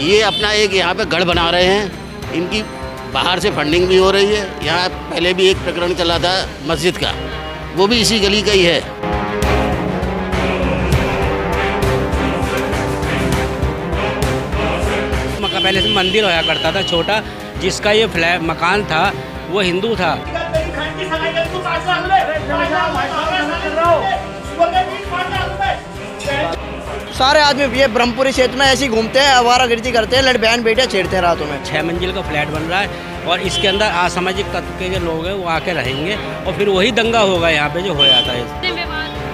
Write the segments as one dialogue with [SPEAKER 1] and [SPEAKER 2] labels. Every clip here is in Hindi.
[SPEAKER 1] ये अपना एक यहाँ पे गढ़ बना रहे हैं। इनकी बाहर से फंडिंग भी हो रही है। यहाँ पहले भी एक प्रकरण चला था मस्जिद का, वो भी इसी गली का ही है।
[SPEAKER 2] पहले से मंदिर होया करता था छोटा, जिसका ये फ्लैट मकान था वो हिंदू था।
[SPEAKER 3] सारे आदमी ये ब्रह्मपुरी क्षेत्र में ऐसे ही घूमते हैं, आवारागर्दी करते हैं, बहन बेटे छेड़ते हैं रातों में।
[SPEAKER 2] 6 मंजिल का फ्लैट बन रहा है और इसके अंदर असामाजिक तत्व के जो लोग हैं वो आके रहेंगे और फिर वही दंगा होगा यहाँ पे जो हो जाता है।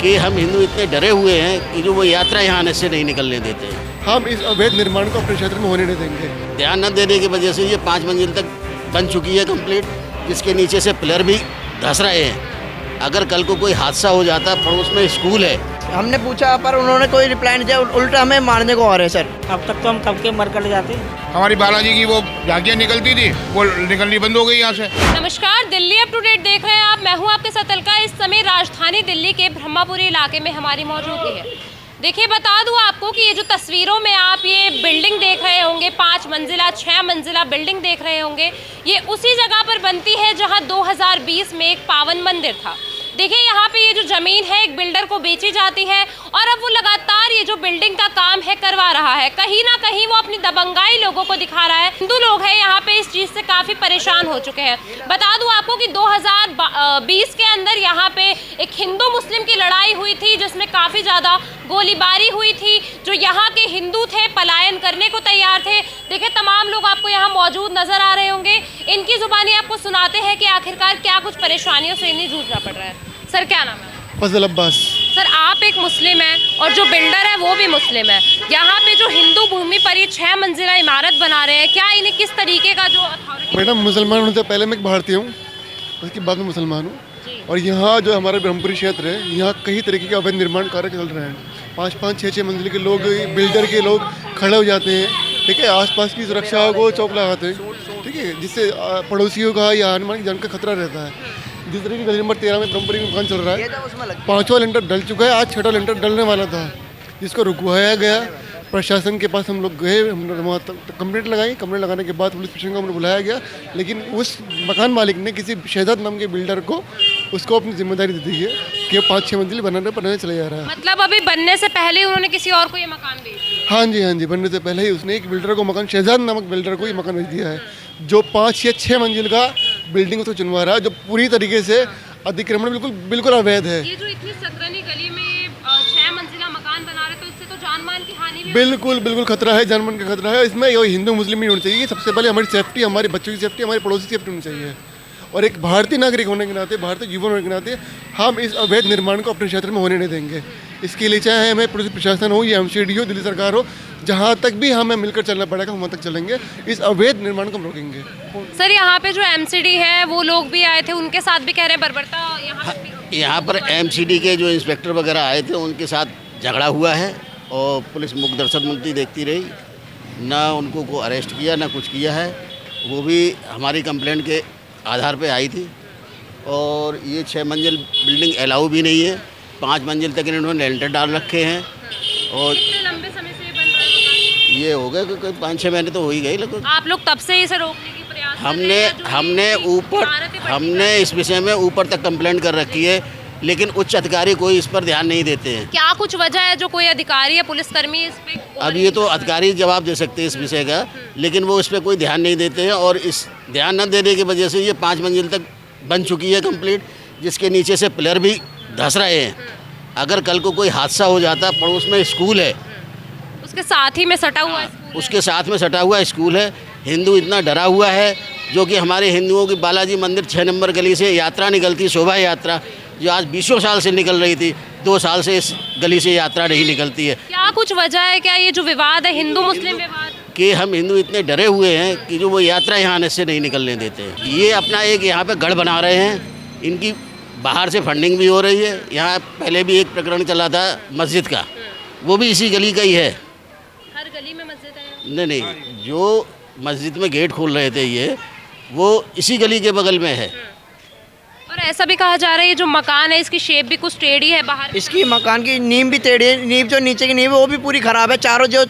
[SPEAKER 1] कि हम हिंदू इतने डरे हुए हैं कि जो वो यात्रा यहाँ आने से नहीं निकलने देते हैं।
[SPEAKER 4] हम इस अवैध निर्माण को अपने क्षेत्र में होने नहीं देंगे।
[SPEAKER 1] ध्यान न देने की वजह से ये 5 मंजिल तक बन चुकी है कंप्लीट, जिसके नीचे से पिलर भी धंस रहे हैं। अगर कल को कोई हादसा हो जाता, पड़ोस में स्कूल है।
[SPEAKER 3] हमने पूछा पर उन्होंने कोई रिप्लाई नहीं दिया, उल्टा हमें मारने को आ रहे हैं सर।
[SPEAKER 2] अब तक तो हम कब के मर कर जाते।
[SPEAKER 5] हमारी बालाजी की वो झांकियाँ निकलती थी, वो निकलनी बंद हो गई यहाँ से।
[SPEAKER 6] नमस्कार, दिल्ली अप टू डेट देख रहे हैं आप। मैं हूँ आपके साथ अलका। इस समय राजधानी दिल्ली के ब्रह्मपुरी इलाके में हमारी मौजूदगी है। देखिए, बता दूं आपको कि ये जो तस्वीरों में आप ये बिल्डिंग देख रहे होंगे, 5 मंजिला 6 मंजिला बिल्डिंग देख रहे होंगे, ये उसी जगह पर बनती है जहां 2020 में एक पावन मंदिर था। देखिए, यहाँ पे ये जो ज़मीन है एक बिल्डर को बेची जाती है और अब वो लगातार ये जो बिल्डिंग का काम है करवा रहा है। कहीं ना कहीं वो अपनी दबंगाई लोगों को दिखा रहा है। हिंदू लोग हैं यहाँ पे इस चीज़ से काफ़ी परेशान हो चुके हैं। बता दूं आपको कि 2020 के अंदर यहाँ पे एक हिंदू मुस्लिम की लड़ाई हुई थी, जिसमें काफ़ी ज़्यादा गोलीबारी हुई थी। जो यहाँ के हिंदू थे पलायन करने को तैयार थे। देखिए, तमाम लोग आपको यहाँ मौजूद नज़र आ रहे होंगे। इनकी ज़ुबानी आपको सुनाते हैं कि आखिरकार क्या कुछ परेशानियों से इन्हें जूझना पड़ रहा है। सर, क्या नाम है?
[SPEAKER 4] फजल अब्बास।
[SPEAKER 6] सर, आप एक मुस्लिम हैं और जो बिल्डर है वो भी मुस्लिम है। यहाँ पे जो हिंदू भूमि पर ये 6 मंजिला इमारत बना रहे हैं, क्या इन्हें किस तरीके का जो अथॉरिटी?
[SPEAKER 4] मैडम, मुसलमान होने से पहले मैं एक भारतीय हूँ, उसके बाद में मुसलमान हूँ। और यहाँ जो हमारा ब्रह्मपुरी क्षेत्र है, यहाँ कई तरीके के अवैध निर्माण कार्य चल रहे हैं। 5-5, 6-6 मंजिल के लोग, बिल्डर के लोग खड़े हो जाते हैं, ठीक है। आसपास की सुरक्षा को चौक लगाते हैं, ठीक है, जिससे पड़ोसियों का या आने वाले जान का खतरा रहता है। जिस तरह की गली नंबर 13 में ब्रह्मपुरी में दुकान चल रहा है, 5वां लेंटर डल चुका है, आज 6वां लेंटर डलने वाला था, जिसको रुकवाया गया। प्रशासन के पास हम लोग गए, हमने वहाँ कंप्लेंट लगाई। कंप्लेंट लगाने के बाद पुलिस प्रशासन को हमने बुलाया गया, लेकिन उस मकान मालिक ने किसी शहजाद नाम के बिल्डर को उसको अपनी जिम्मेदारी दे दी है कि 5-6 मंजिल बनाने चले जा रहा है।
[SPEAKER 6] मतलब अभी बनने से पहले ही उन्होंने किसी और को ये मकान बेच दिया?
[SPEAKER 4] हाँ जी, हाँ जी, बनने से पहले ही उसने एक बिल्डर को मकान, शहजाद नामक बिल्डर को ये मकान बेच दिया है, जो 5 या 6 मंजिल का बिल्डिंग उसको चुनवा रहा है, जो पूरी तरीके से अतिक्रमण बिल्कुल अवैध है।
[SPEAKER 6] ये जो इतनी संगनी गली में 6 मंजिला मकान बना रहे, तो इससे तो जान मान की हानि भी
[SPEAKER 4] बिल्कुल खतरा है, जान मान का खतरा है। इसमें ये हिंदू मुस्लिम नहीं होनी चाहिए। सबसे पहले हमारी सेफ्टी, हमारे बच्चों की सेफ्टी, हमारे पड़ोसी की सेफ्टी होनी चाहिए। और एक भारतीय नागरिक होने के नाते, भारतीय जीवन होने के नाते, हम इस अवैध निर्माण को अपने क्षेत्र में होने नहीं देंगे। इसके लिए चाहे हमें पुलिस प्रशासन हो या MCD हो, दिल्ली सरकार हो, जहाँ तक भी हमें मिलकर चलना पड़ेगा वहाँ तक चलेंगे। इस अवैध निर्माण को हम रोकेंगे।
[SPEAKER 6] सर, यहाँ पे जो MCD है वो लोग भी आए थे, उनके साथ भी कह रहे हैं बर्बरता
[SPEAKER 1] यहाँ पर MCD के जो इंस्पेक्टर वगैरह आए थे, उनके साथ झगड़ा हुआ है और पुलिस मुख दर्शन मुक्ति देखती रही, ना उनको को अरेस्ट किया ना कुछ किया है। वो भी हमारी कंप्लेंट के आधार पे आई थी। और ये 6 मंजिल बिल्डिंग अलाउ भी नहीं है। 5 मंजिल तक इन्होंने लेंटर डाल रखे हैं। और
[SPEAKER 6] लंबे समय से ये बन रहा है?
[SPEAKER 1] ये हो गए कोई 5-6 महीने तो हो ही गए। लेकिन
[SPEAKER 6] आप लोग तब से इसे रोकने की प्रयास
[SPEAKER 1] हमने इस विषय में ऊपर तक कंप्लेंट कर रखी है, लेकिन उच्च अधिकारी कोई इस पर ध्यान नहीं देते हैं।
[SPEAKER 6] क्या कुछ वजह है जो कोई अधिकारी या पुलिसकर्मी इस पे?
[SPEAKER 1] अब ये तो अधिकारी जवाब दे सकते हैं इस विषय का, लेकिन वो इस पर कोई ध्यान नहीं देते हैं। और इस ध्यान न देने की वजह से ये 5 मंजिल तक बन चुकी है कंप्लीट, जिसके नीचे से पिलर भी धंस रहे हैं। अगर कल को कोई हादसा हो जाता, पड़ोस में स्कूल है,
[SPEAKER 6] उसके साथ ही में सटा हुआ है स्कूल,
[SPEAKER 1] उसके साथ में सटा हुआ स्कूल है। हिंदू इतना डरा हुआ है, जो कि हमारे हिंदुओं की बालाजी मंदिर 6 नंबर गली से यात्रा निकलती, शोभा यात्रा, जो आज 20 साल से निकल रही थी, 2 साल से इस गली से यात्रा नहीं निकलती है।
[SPEAKER 6] क्या कुछ वजह है? क्या ये जो विवाद है हिंदू मुस्लिम विवाद,
[SPEAKER 1] कि हम हिंदू इतने डरे हुए हैं कि जो वो यात्रा यहाँ आने से नहीं निकलने देते हैं। ये अपना एक यहाँ पे गढ़ बना रहे हैं। इनकी बाहर से फंडिंग भी हो रही है। यहाँ पहले भी एक प्रकरण चला था मस्जिद का, वो भी इसी गली का ही है।
[SPEAKER 6] हर गली में मस्जिद है?
[SPEAKER 1] नहीं, जो मस्जिद में गेट खोल रहे थे ये, वो इसी गली के बगल में है।
[SPEAKER 6] और ऐसा भी कहा जा रहा है ये जो मकान है इसकी शेप भी कुछ टेढ़ी है बाहर।
[SPEAKER 3] इसकी मकान की नींव भी टेढ़ी है, नींव जो नीचे की नींव है वो भी पूरी खराब है, चारों जो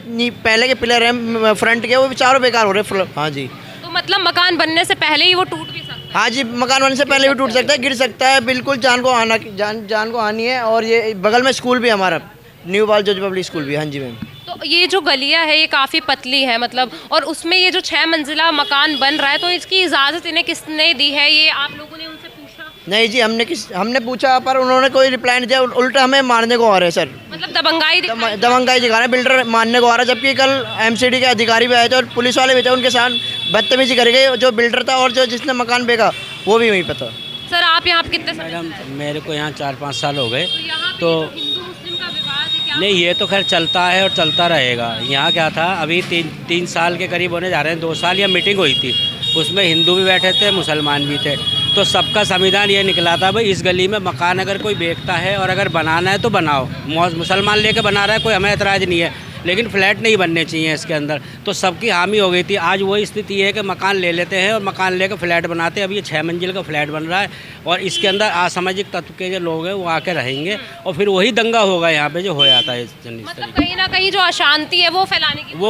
[SPEAKER 3] पहले के पिलर हैं फ्रंट के वो भी चारों बेकार हो रहे हैं। हाँ जी,
[SPEAKER 6] तो मतलब मकान बनने से पहले ही वो टूट भी सकता है।
[SPEAKER 3] हाँ जी, मकान बनने से पहले भी टूट सकता है, गिर सकता है, बिल्कुल जान को हानि है। और ये बगल में स्कूल भी है हमारा, न्यू बाल जज पब्लिक स्कूल भी। हाँ जी मैम।
[SPEAKER 6] तो ये जो गलियां है ये काफ़ी पतली है मतलब, और उसमें ये जो 6 मंजिला मकान बन रहा है तो इसकी इजाज़त इन्हें किसने दी है, ये आप लोगों ने उनसे पूछा?
[SPEAKER 3] नहीं जी, हमने पूछा पर उन्होंने कोई रिप्लाई नहीं दिया, उल्टा हमें मारने को आ रहे हैं सर।
[SPEAKER 6] मतलब दबंगाई
[SPEAKER 3] दबंगाई दिखा रहे हैं, बिल्डर मारने को आ रहा है। जबकि कल एमसीडी के अधिकारी भी आए थे और पुलिस वाले भी थे, उनके साथ बदतमीजी करी गई। जो बिल्डर था और जो जिसने मकान बेचा वो भी नहीं पता।
[SPEAKER 6] सर आप यहाँ कितने समय से
[SPEAKER 2] मैडम
[SPEAKER 6] हैं?
[SPEAKER 2] मेरे को यहाँ 4-5 साल हो गए।
[SPEAKER 6] तो यहाँ पे
[SPEAKER 2] तो
[SPEAKER 6] जो हिंदू मुस्लिम का विवाद है क्या?
[SPEAKER 2] नहीं, ये तो खैर चलता है और चलता रहेगा। यहाँ क्या था, अभी 3 साल के करीब होने जा रहे हैं, 2 साल या मीटिंग हुई थी, उसमें हिंदू भी बैठे थे, मुसलमान भी थे। तो सबका संविधान ये निकला था भाई इस गली में मकान अगर कोई बेचता है और अगर बनाना है तो बनाओ। मुसलमान लेके बना रहा है, कोई हमें एतराज़ नहीं है, लेकिन फ्लैट नहीं बनने चाहिए इसके अंदर। तो सबकी हामी हो गई थी। आज वही स्थिति है कि मकान ले लेते हैं और मकान लेकर फ्लैट बनाते हैं। अब ये 6 मंजिल का फ्लैट बन रहा है और इसके अंदर असामाजिक तत्व के जो लोग हैं वो आके रहेंगे और फिर वही दंगा होगा यहाँ पे जो हो जाता है।
[SPEAKER 6] मतलब कहीं ना कहीं जो अशांति है वो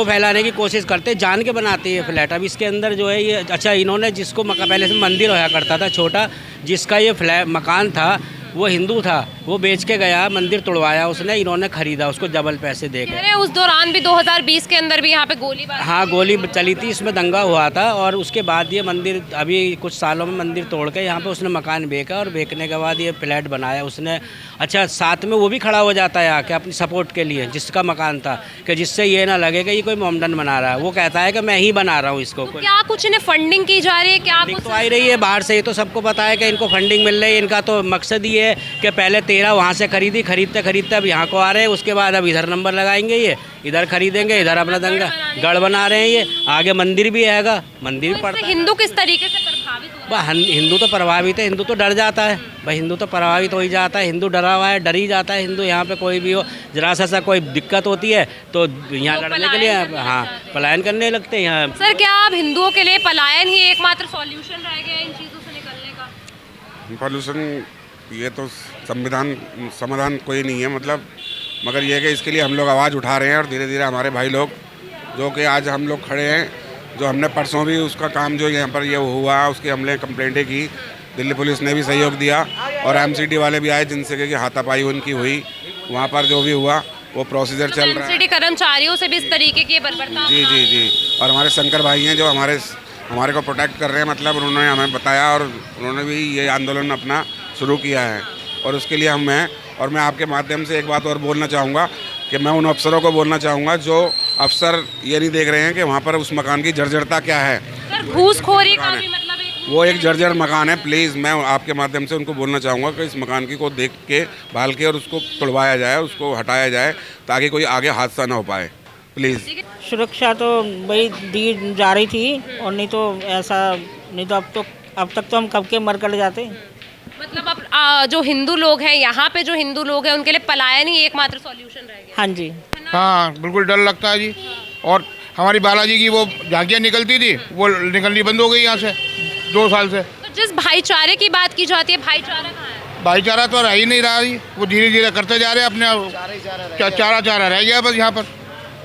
[SPEAKER 6] फैलाने की
[SPEAKER 2] कोशिश करते हैं, जान के बनाते हैं फ्लैट। अब इसके अंदर जो है ये अच्छा, इन्होंने जिसको पहले से मंदिर होया करता था छोटा, जिसका ये फ्लैट मकान था वो हिंदू था, वो बेच के गया, मंदिर तोड़वाया उसने, इन्होंने खरीदा उसको डबल पैसे दे के।
[SPEAKER 6] उस दौरान भी 2020 के अंदर भी यहाँ पे गोलीबारी,
[SPEAKER 2] हाँ गोली चली थी, इसमें दंगा हुआ था। और उसके बाद ये मंदिर अभी कुछ सालों में मंदिर तोड़ के यहाँ पे उसने मकान बेचा और बेचने के बाद ये फ्लैट बनाया उसने। अच्छा, साथ में वो भी खड़ा हो जाता है आके अपनी सपोर्ट के लिए, जिसका मकान था, कि जिससे ये ना लगे कि ये कोई मोमडन बना रहा है। वो कहता है कि मैं ही बना रहा हूँ इसको।
[SPEAKER 6] तो क्या कुछ इन्हें फंडिंग की जा रही है? क्या
[SPEAKER 2] तो आ ही रही है बाहर से, ये तो सबको पता है कि इनको फंडिंग मिल रही है। इनका तो मकसद ही है कि पहले 13 वहाँ से खरीदते अब यहाँ को आ रहे हैं, उसके बाद अब इधर नंबर लगाएंगे, ये इधर खरीदेंगे, इधर अपना दंगा गढ़ बना रहे हैं। ये आगे मंदिर भी आएगा, मंदिर भी पड़ता है।
[SPEAKER 6] हिंदू किस तरीके से प्रभावित हो रहा है?
[SPEAKER 2] हिंदू तो प्रभावित है, हिंदू तो डर जाता है भाई, हिंदू तो प्रभावित हो ही जाता है। हिंदू डरा हुआ है, डर ही जाता है हिंदू। यहाँ पे कोई भी हो, जरा सा कोई दिक्कत होती है तो यहाँ लड़ने के लिए हाँ पलायन करने लगते हैं यहाँ।
[SPEAKER 6] सर क्या अब हिंदुओं के लिए पलायन ही एकमात्र सॉल्यूशन रह गया इन चीज़ों से निकलने का?
[SPEAKER 7] पॉल्यूशन ये तो समाधान कोई नहीं है मतलब, मगर ये है कि इसके लिए हम लोग आवाज़ उठा रहे हैं और धीरे धीरे हमारे भाई लोग जो कि आज हम लोग खड़े हैं, जो हमने परसों भी उसका काम जो यहाँ पर ये हुआ उसकी हमने कंप्लेंटें की, दिल्ली पुलिस ने भी सहयोग दिया और एमसीडी वाले भी आए जिनसे कि हाथापाई उनकी हुई। वहाँ पर जो भी हुआ वो प्रोसीजर चल रहा है।
[SPEAKER 6] एमसीडी कर्मचारियों से भी इस तरीके की बर्बरता।
[SPEAKER 7] जी। और हमारे शंकर भाई हैं जो हमारे को प्रोटेक्ट कर रहे हैं, मतलब उन्होंने हमें बताया और उन्होंने भी ये आंदोलन अपना शुरू किया है और उसके लिए हम हैं। और मैं आपके माध्यम से एक बात और बोलना चाहूँगा कि मैं उन अफसरों को बोलना चाहूँगा जो अफसर ये नहीं देख रहे हैं कि वहाँ पर उस मकान की जर्जरता क्या है।
[SPEAKER 6] सर घूसखोरी का भी मतलब
[SPEAKER 7] वो एक जर्जर मकान है। प्लीज़ मैं आपके माध्यम से उनको बोलना चाहूँगा कि इस मकान की को देख के भाल के और उसको तोड़वाया जाए, उसको हटाया जाए ताकि कोई आगे हादसा ना हो पाए। प्लीज़
[SPEAKER 8] सुरक्षा तो भाई दी जा रही थी और नहीं तो ऐसा नहीं तो अब तक तो हम कब के मर कर जाते।
[SPEAKER 6] मतलब अब जो हिंदू लोग हैं यहाँ पे, जो हिंदू लोग हैं उनके लिए पलायन ही एकमात्र सॉल्यूशन रह गया।
[SPEAKER 8] हाँ जी,
[SPEAKER 5] हाँ बिल्कुल डर लगता है जी। और हमारी बालाजी की वो झांकियाँ निकलती थी वो निकलनी बंद हो गई यहाँ से 2 साल से।
[SPEAKER 6] तो जिस भाईचारे की बात की जाती है, भाईचारा कहाँ है?
[SPEAKER 5] भाईचारा तो रह ही नहीं रहा जी, वो धीरे धीरे करते जा रहे हैं अपने चारा रह गया बस यहाँ पर।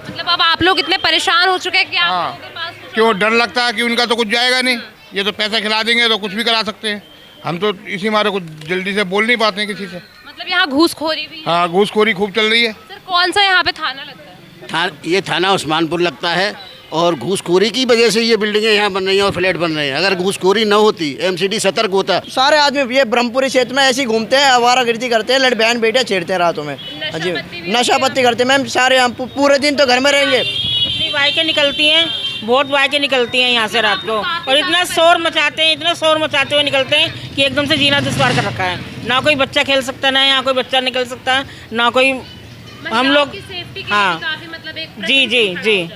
[SPEAKER 6] मतलब अब आप लोग इतने परेशान हो चुके हैं कि आप
[SPEAKER 5] हाँ,
[SPEAKER 6] लोगों के पास कुछ
[SPEAKER 5] क्यों डर लगता है कि उनका तो कुछ जाएगा नहीं, ये तो पैसा खिला देंगे तो कुछ भी करा सकते हैं। हम तो इसी मारे कुछ जल्दी से बोल नहीं पाते हैं किसी से।
[SPEAKER 6] मतलब यहाँ घूसखोरी भी है?
[SPEAKER 5] हाँ घूसखोरी खूब चल रही है।
[SPEAKER 6] सर कौन सा यहाँ पे थाना लगता है?
[SPEAKER 1] ये थाना उस्मानपुर लगता है और घूसखोरी की वजह से ये बिल्डिंगें यहाँ बन रही हैं और फ्लैट बन रहे हैं। अगर घूसखोरी न होती, एमसीडी सतर्क होता।
[SPEAKER 3] सारे आदमी ये ब्रह्मपुरी क्षेत्र में ऐसे ही घूमते हैं, आवारागर्दी करते हैं, बहन बेटे छेड़ते हैं रातों में। जी नशापत्ती करते हैं मैम। सारे हम पूरे दिन तो घर में रहेंगे।
[SPEAKER 8] इतनी बाइकें निकलती हैं, बहुत बाइकें निकलती हैं यहाँ से रात को और इतना शोर मचाते हुए निकलते हैं कि एकदम से जीना दुश्वार कर रखा है। ना कोई बच्चा खेल सकता, ना यहाँ कोई बच्चा निकल सकता, ना कोई हम लोग। हाँ जी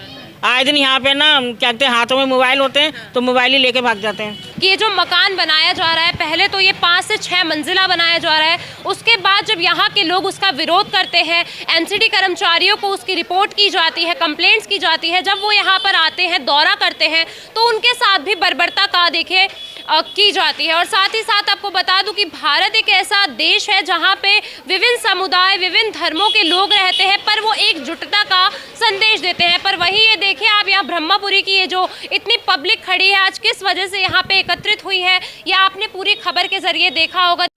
[SPEAKER 8] आए दिन यहाँ पे ना क्या कहते हैं हाथों में मोबाइल होते हैं तो मोबाइल ही लेके भाग जाते हैं।
[SPEAKER 6] ये जो मकान बनाया जा रहा है, पहले तो ये 5 से 6 मंजिला बनाया जा रहा है, उसके बाद जब यहाँ के लोग उसका विरोध करते हैं, एमसीडी कर्मचारियों को उसकी रिपोर्ट की जाती है, कंप्लेंट्स की जाती है, जब वो यहाँ पर आते हैं, दौरा करते हैं, तो उनके साथ भी बर्बरता का देखिए की जाती है। और साथ ही साथ आपको बता दूं कि भारत एक ऐसा देश है जहां पे विभिन्न समुदाय, विभिन्न धर्मों के लोग रहते हैं, पर वो एकजुटता का संदेश देते हैं। पर वही ये देखिए आप, यहाँ ब्रह्मपुरी की ये जो इतनी पब्लिक खड़ी है आज किस वजह से यहाँ पे एकत्रित हुई है, या आपने पूरी खबर के जरिए देखा होगा।